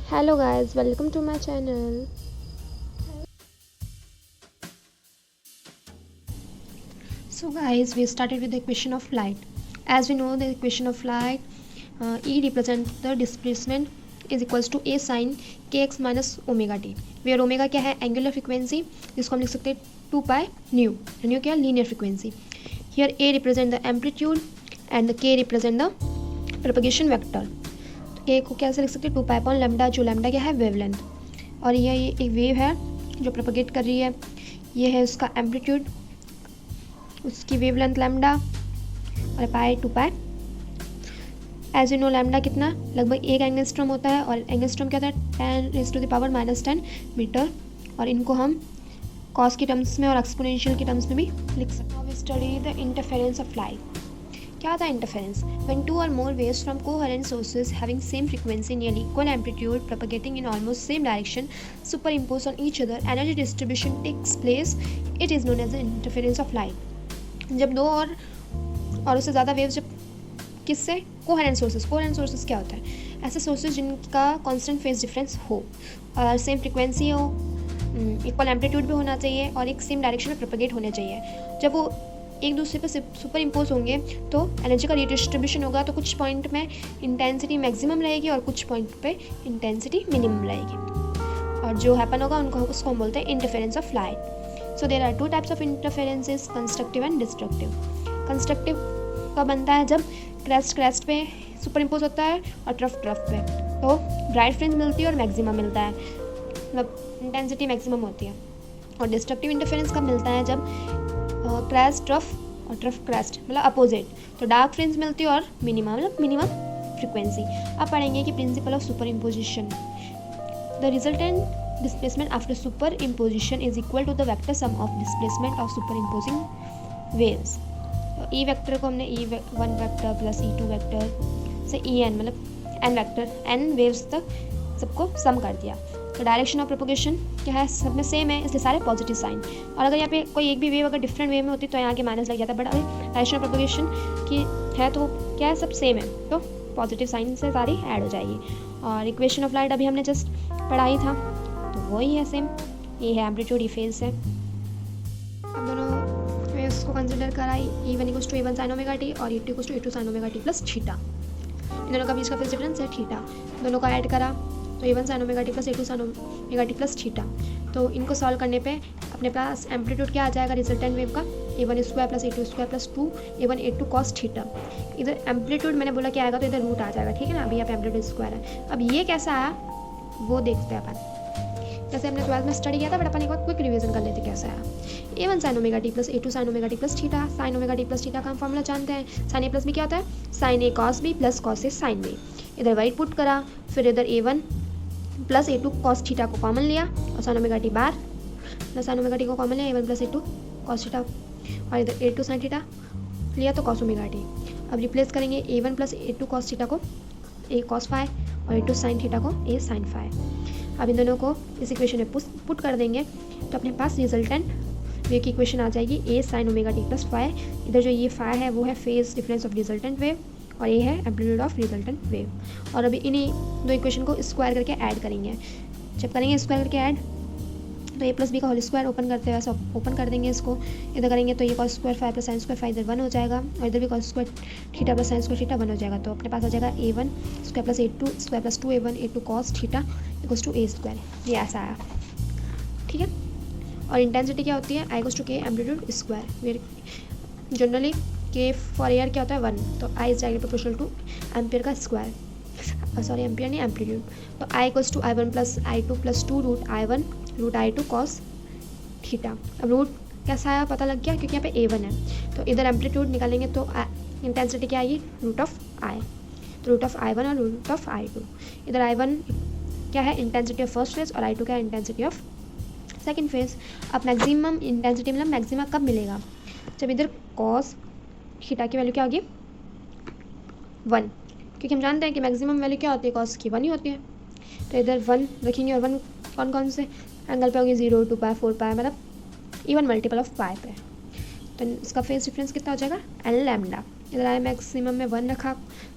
Hello guys, welcome to my channel. So guys, we started with the equation of light. As we know the equation of light, E represent the displacement is equals to A sin kx minus omega t, where omega क्या है angular frequency, जिसको हम लिख सकते हैं 2 pi nu. New क्या है linear frequency. Here A represent the amplitude and the K represent the propagation vector. K को कैसे लिख सकते हैं 2 पाई अपॉन लैम्डा, जो लैम्डा क्या है वेवलेंथ. और ये एक वेव है जो प्रोपगेट कर रही है. ये है उसका एम्पलीट्यूड, उसकी वेवलेंथ लैम्डा और पाई 2 पाई. एज यू नो लैम्डा कितना लगभग 1 एंगस्ट्रॉम होता है, और एंगस्ट्रॉम क्या होता है 10⁻⁻10 मीटर. और इनको हम कॉस की टर्म्स में और एक्सपोनेंशियल की टर्म्स में भी लिख सकते हैं. We study the interference of light. क्या होता है interference? When two or more waves from coherent sources having same frequency nearly equal amplitude propagating in almost same direction superimpose on each other, energy distribution takes place. It is known as the interference of light. जब दो और उससे ज़्यादा waves जब किससे coherent sources क्या होता है? ऐसे सोर्सेज जिनका कांस्टेंट फेज डिफरेंस हो और सेम फ्रीक्वेंसी हो, इक्वल एम्पलीट्यूड भी होना चाहिए और एक सेम डायरेक्शन में प्रोपगेट होने चाहिए. जब वो एक दूसरे पर सुपर इम्पोज होंगे तो एनर्जी का रिडिस्ट्रीब्यूशन होगा. तो कुछ पॉइंट में इंटेंसिटी मैक्सिमम रहेगी और कुछ पॉइंट पे इंटेंसिटी मिनिमम रहेगी, और जो हैपन होगा उसको हम बोलते हैं interference of light. So there are two types of interferences, constructive and destructive. Constructive का बनता है जब क्रेस्ट पे सुपर इम्पोज होता है और ट्रफ पे, तो ब्राइट फ्रिंज मिलती है और मैक्सिमम मिलता है, मतलब इंटेंसिटी मैक्सिमम होती है. और डिस्ट्रक्टिव इंटरफेरेंस कब मिलता है? जब क्रेस्ट ट्रफ और ट्रफ क्रेस्ट मतलब अपोजिट, तो डार्क फ्रिंज मिलती है और मिनिमम फ्रिक्वेंसी. अब पढ़ेंगे कि principle of super imposition. The resultant displacement after superimposition is equal to the vector sum of displacement of superimposing waves. E vector को हमने E1 vector plus E2 vector से En मतलब n वेक्टर n वेव्स तक सबको सम कर दिया. तो direction of propagation क्या है? सब में सेम है, इसलिए सारे पॉजिटिव साइन. और अगर यहाँ पे कोई एक भी वेव अगर डिफरेंट वेव में होती तो यहाँ के माइनस लग जाता है, बट अगर डायरेक्शन ऑफ प्रोपोगेशन की है तो क्या है सब सेम है, तो पॉजिटिव साइन से सारी ऐड हो जाएगी. और इक्वेशन ऑफ लाइट अभी हमने जस्ट पढ़ाई था, तो वही है सेम. ये है एम्पलीट्यूड, ये फेज है. अब दोनों वेव्स को कंसिडर कराई. E1 equals to A1 sine omega T और E2 equals to A2 sine omega T plus theta. इन दोनों का बीच का फेज डिफरेंस है थीटा. दोनों का ऐड करा तो A1 sine omega T plus A2 sine omega T plus theta. तो इनको सॉल्व करने पे अपने पास एम्पलीट्यूड क्या आ जाएगा रिजल्टेंट वेव का? A1 square plus A2 square plus 2 A1 A2 cos theta. इधर एम्पलीट्यूड मैंने बोला क्या आएगा, तो इधर रूट आ जाएगा, ठीक है ना. अभी यहाँ पे एम्पलीट्यूड स्क्वायर है. अब ये कैसा आया वो देखते हैं अपन. जैसे हमने 12th में स्टडी किया था, बट अपन एक बार क्विक रिवीजन कर लेते कैसा है. A1 sine omega T plus A2 sine omega T plus theta. Sign omega T plus theta का हम फॉर्मूला जानते हैं. साइन ए प्लस बी क्या होता है? Sign A cos B plus cos A sine B. इधर वाइट पुट करा, फिर इधर A1 plus A2 cos theta को कॉमन लिया और sign omega T bar plus sign omega T को कॉमन लिया, A1 plus A2 cos theta, और इधर A2 साइन थीटा लिया तो कॉस ओमेगा टी. अब रिप्लेस करेंगे A1 plus A2 cos theta को A कॉस फाई और A2 साइन थीटा को A साइन फाई. अब इन दोनों को इस इक्वेशन में पुट कर देंगे तो अपने पास रिजल्टेंट वेव की इक्वेशन आ जाएगी A sine omega T plus phi. इधर जो ये फाई है वो है phase difference of resultant wave और ये है एम्पलीट्यूड ऑफ रिजल्टेंट वेव. और अभी इन्हीं दो इक्वेशन को स्क्वायर करके ऐड करेंगे. जब करेंगे स्क्वायर करके ऐड तो A प्लस बी का होल स्क्वायर ओपन करते हुए सब ओपन कर देंगे. इसको इधर करेंगे तो ये cos square five plus sine square five इधर 1 हो जाएगा, और इधर भी cos square theta plus sine square theta 1 हो जाएगा. तो अपने पास आ जाएगा A1 square plus A2 square plus 2A1 A2 cos theta equals to A square. ये ऐसा आया, ठीक है. और इंटेंसिटी क्या होती है? I equals to K amplitude square. Generally K for air क्या होता है 1, तो I is directly proportional to ampere का स्क्वायर, सॉरी एम्पियर नहीं एम्पलीट्यूड. तो I equals to I1 plus I2 plus 2 root I1 root I2 cos theta. अब root कैसा आया पता लग गया, क्योंकि यहाँ पे A1 है, तो इधर एम्पलीट्यूड निकालेंगे तो इंटेंसिटी क्या आएगी? Root of I. तो रूट ऑफ I1 और रूट ऑफ I2. इधर I1 क्या है? इंटेंसिटी ऑफ फर्स्ट फेज, और I2 क्या है? Intensity of second phase. अब मैक्सिमम इंटेंसिटी मतलब मैक्सिमा कब मिलेगा? जब इधर कॉस थीटा की वैल्यू क्या होगी? 1, क्योंकि हम जानते हैं कि मैक्सिमम वैल्यू क्या होती है? कॉस की 1 ही होती है. तो इधर 1 रखेंगे, और 1 कौन कौन से एंगल पे होगी? 0, 2 पाई 4 पाई, मतलब इवन मल्टीपल ऑफ पाई पे. तो इसका फेज डिफरेंस कितना हो जाएगा? L lambda. इधर आई मैक्सिमम में 1 रखा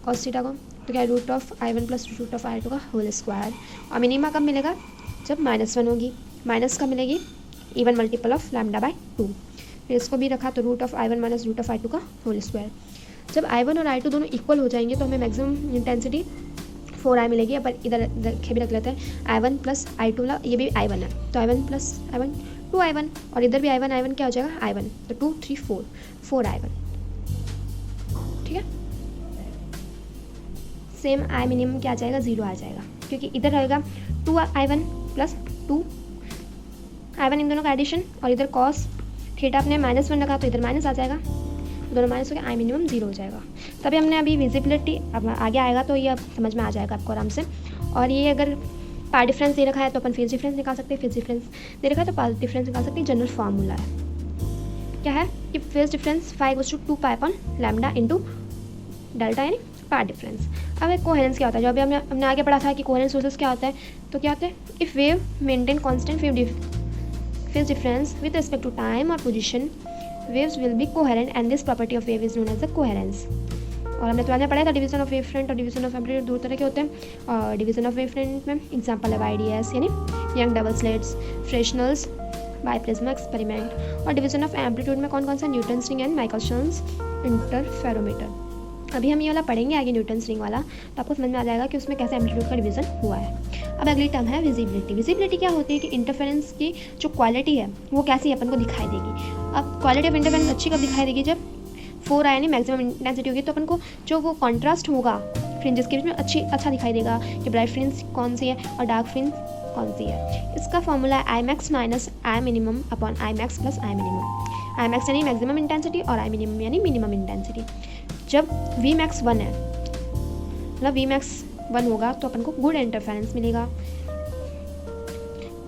कॉस थीटा को, तो क्या root of I1 plus root of I2 का होल स्क्वायर। और मिनिमा कब मिलेगा, जब -1 होगी। माइनस कब मिलेगी, even multiple of lambda by 2। फिर इसको भी रखा तो root of I1 minus root of I2 का होल स्क्वायर। जब I1 और I2 दोनों इक्वल हो जाएंगे तो हमें मैक्सिमम इंटेंसिटी 4I मिलेगी। अब इधर रखे भी रख लेते हैं I1 प्लस I2 वाला, ये भी I1 है तो I1 प्लस I1 2I1, और इधर भी I1 क्या हो जाएगा I1, तो 2 3 4I1। ठीक है, सेम I मिनिमम क्या आ जाएगा, 0 आ जाएगा, क्योंकि इधर रहेगा 2I1 प्लस 2I1 इन दोनों का एडिशन, और इधर कॉस थीटा अपने -1 रखा तो इधर माइनस आ जाएगा, दोनों माइनस हो गया, I मिनिमम 0 हो जाएगा। तभी हमने अभी विजिबिलिटी, अब आगे आएगा तो ये अब समझ में आ जाएगा आपको आराम से। और ये अगर पार्ट डिफरेंस दे रखा है तो अपन फेज डिफरेंस निकाल सकते हैं, फेज डिफरेंस दे रखा है तो पार्ट डिफरेंस निकाल सकते हैं। जनरल फार्मूला है, क्या है कि phase difference 5/2 pi upon lambda into delta यानी पार्ट डिफरेंस। अब एक कोहेरेंस क्या होता है, जो अभी हमने आगे पढ़ा था कि कोहेरेंस सोर्सेस क्या होता है, तो क्या होता है, if wave maintain constant phase difference with respect to time और position, waves will be coherent and this property of wave is known as the coherence। और हमने तो पढ़ा था डिवीजन ऑफ वेव फ्रंट और डिवीजन ऑफ एम्पलीट्यूड दो तरह के होते हैं। और डिवीजन ऑफ वेव फ्रंट में एग्जांपल है YDS यानी young double slits, Fresnels, बाइप्रिज्मा experiment. और डिवीजन ऑफ एम्पलीट्यूड में कौन कौन सा, Newton's ring and Michelson's interferometer. अभी हम ये वाला पढ़ेंगे आगे न्यूटन्स रिंग वाला, तो आपको समझ में आ जाएगा कि उसमें कैसे एम्पलीट्यूड का डिवीजन हुआ है। अब अगली टर्म है विजिबिलिटी। विजिबिलिटी क्या होती है कि इंटरफेरेंस की जो क्वालिटी है वो कैसी अपन को दिखाई देगी। अब क्वालिटी ऑफ इंटरफेरेंस अच्छी कब दिखाई देगी, जब 4I यानी मैक्सिमम इंटेंसिटी होगी, तो अपन को जो वो कॉन्ट्रास्ट होगा फ्रिंजेस के बीच में अच्छा दिखाई देगा कि ब्राइट फ्रिंज कौन सी है और डार्क फ्रिंज कौन सी है। इसका फॉर्मूला है I max minus I minimum upon I max plus I minimum. I max यानी मैक्सिमम इंटेंसिटी और I मिनिमम यानी मिनिमम इंटेंसिटी। जब V max 1 है, मतलब V max 1 होगा तो अपन को गुड इंटरफेरेंस मिलेगा,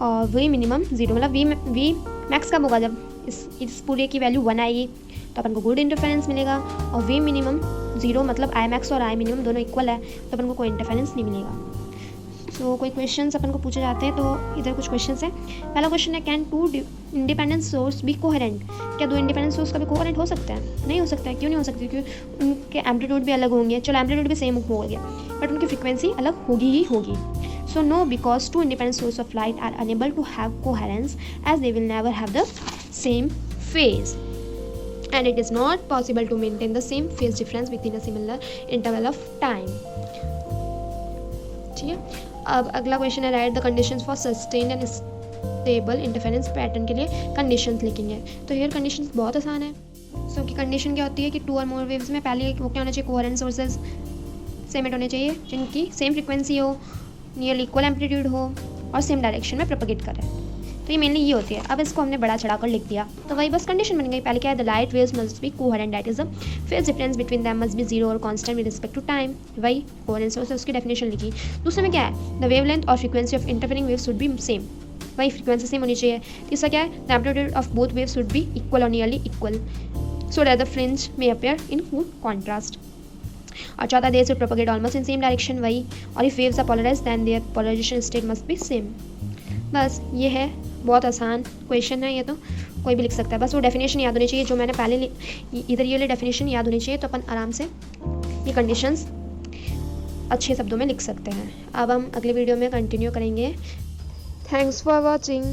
और V मिनिमम 0, मतलब V max कब होगा, जब इस पूरे की वैल्यू 1 आएगी तो अपन को गुड इंटरफेरेंस मिलेगा। और V मिनिमम 0 मतलब I max और I मिनिमम दोनों इक्वल है तो अपन को कोई इंटरफेरेंस नहीं मिलेगा। सो कोई क्वेश्चंस अपन को पूछे जाते हैं, तो इधर कुछ क्वेश्चंस हैं। पहला क्वेश्चन है, can 2 independent source be coherent. क्या 2 इंडिपेंडेंट सोर्स कभी कोहेरेंट हो सकता है? नहीं हो सकता है। क्यों नहीं हो सकती? क्योंकि उनके एम्पलीट्यूड भी अलग होंगे। चलो एम्पलीट्यूड भी सेम हो गया बट उनकी फ्रीक्वेंसी अलग होगी ही होगी। So no, because 2 independent sources of light are unable to have coherence as they will never have the same phase, and it is not possible to maintain the same phase difference within a similar interval of time। ठीक है, अब अगला question है, right the conditions for sustained and stable interference pattern के लिए conditions लिखेंगे। तो here conditions बहुत आसान है। सो की कंडीशन क्या होती है कि 2 और मोर वेव्स में पहले वो क्या होना चाहिए, कोहेरेंट सोर्सेज सेम होने चाहिए जिनकी सेम फ्रीक्वेंसी हो, नियरली इक्वल एम्पलीट्यूड हो और सेम डायरेक्शन में प्रोपगेट करें। तो ये मेनली ये होती है। अब इसको हमने बड़ा चढ़ाकर लिख दिया तो वही बस कंडीशन बन गई। पहले क्या है, the light waves must be coherent, that is the phase difference between them must be 0 और constant with respect to time. वही कोहेरेंस से उसकी डेफिनेशन लिखी। दूसरे में क्या है, द वेवलेंथ और frequency of interfering waves should be same, वही फ्रीक्वेंसी सेम होनी चाहिए। तीसरा क्या है, the amplitude of both waves should be equal or nearly equal so that the fringe may appear in full contrast. और चौथा, they should propagate almost in same direction, वही। और if waves are polarised then their polarisation state must be same. बस ये है, बहुत आसान question है ये, तो कोई भी लिख सकता है। बस वो डेफिनेशन याद होनी चाहिए जो मैंने पहले इधर ये वाली डेफिनेशन याद होनी चाहिए, तो अपन आराम से ये कंडीशंस अच्छे शब्दों में लिख सकते हैं। अब हम अगले वीडियो में कंटिन्यू करेंगे। Thanks for watching.